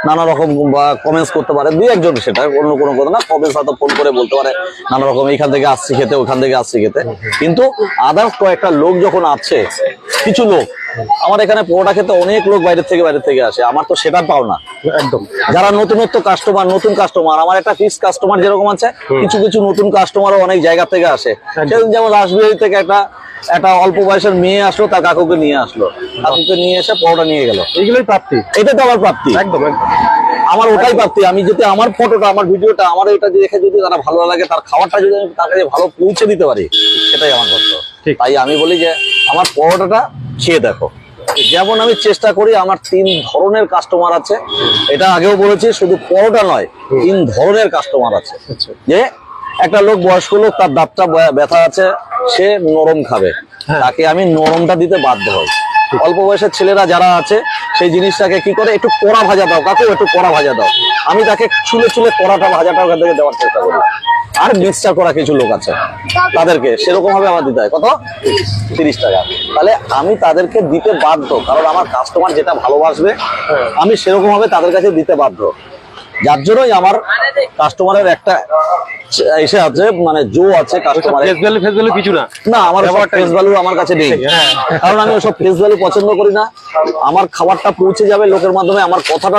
নানা রকম কমেন্টস করতে পারে, দুই একজন, সেটা অন্য কোনো কথা না, কমেন্টস হয়তো ফোন করে বলতে পারে নানা রকম, এইখান থেকে আসছি খেতে, ওখান থেকে আসছি খেতে। কিন্তু আদার্স কয়েকটা লোক যখন আছে, কিছু লোক আমার এখানে পরোটা খেতে অনেক লোক বাইরে থেকে আসে, আমার তো সেটা পাও না একদম। যারা নতুনত্ব কাস্টমার, নতুন কাস্টমার, আমার একটা ফিক্স কাস্টমার যেরকম আছে, কিছু কিছু নতুন কাস্টমারও অনেক জায়গা থেকে আসে। সেদিন যেমন রাসবিহারী থেকে একটা অল্প বয়সের মেয়ে আসলো, তার কাকুকে নিয়ে আসলো, কাকুকে নিয়ে এসে পরোটা নিয়ে গেল। এইগুলোই প্রাপ্তি, এটা তো আমার প্রাপ্তি, একদম একদম আমার ওটাই প্রাপ্তি। আমি যদি আমার ফটোটা, আমার ভিডিওটা, আমার এটা দেখে যদি তারা ভালো লাগে, তার খাবারটা যদি আমি তার কাছে ভালো পৌঁছে দিতে পারি, সেটাই আমার কর্তব্য। তাই আমি বলি যে আমার পরোটাটা খেয়ে দেখো। যেমন আমি চেষ্টা করি, আমার 3 ধরনের কাস্টমার আছে, এটা আগেও বলেছি, শুধু পরোটা নয়, 3 ধরনের কাস্টমার আছে। যে একটা লোক, বয়স্ক লোক, তার দাঁতটা ব্যথা আছে, সে নরম খাবে, তাকে আমি নরমটা দিতে বাধ্য হই। অল্প বয়সের ছেলেরা যারা আছে, সেই জিনিসটাকে কি করে, একটু কড়া ভাজা দাও কাকু, একটু কড়া ভাজা দাও, আমি তাকে চুলে চুলে কড়াটা ভাজাটা ওখান থেকে দেওয়ার চেষ্টা করি। আর মিক্সচার করা কিছু লোক আছে, তাদেরকে সেরকম ভাবে আমার দিতে হয় কত, 30 টাকা। তাহলে আমি তাদেরকে দিতে বাধ্য, কারণ আমার কাস্টমার যেটা ভালোবাসবে আমি সেরকম ভাবে তাদের কাছে দিতে বাধ্য। যার জন্যই আমার কাস্টমারের একটা এসে আছে, মানে জো আছে কাস্টমারের। ফেস ভ্যালু কিছু না, না আমার ফেস ভ্যালু আমার কাছে নেই, কারণ আমি ওসব ফেস ভ্যালু পছন্দ করি না। আমার খাবারটা পৌঁছে যাবে লোকের মাধ্যমে, আমার কথাটা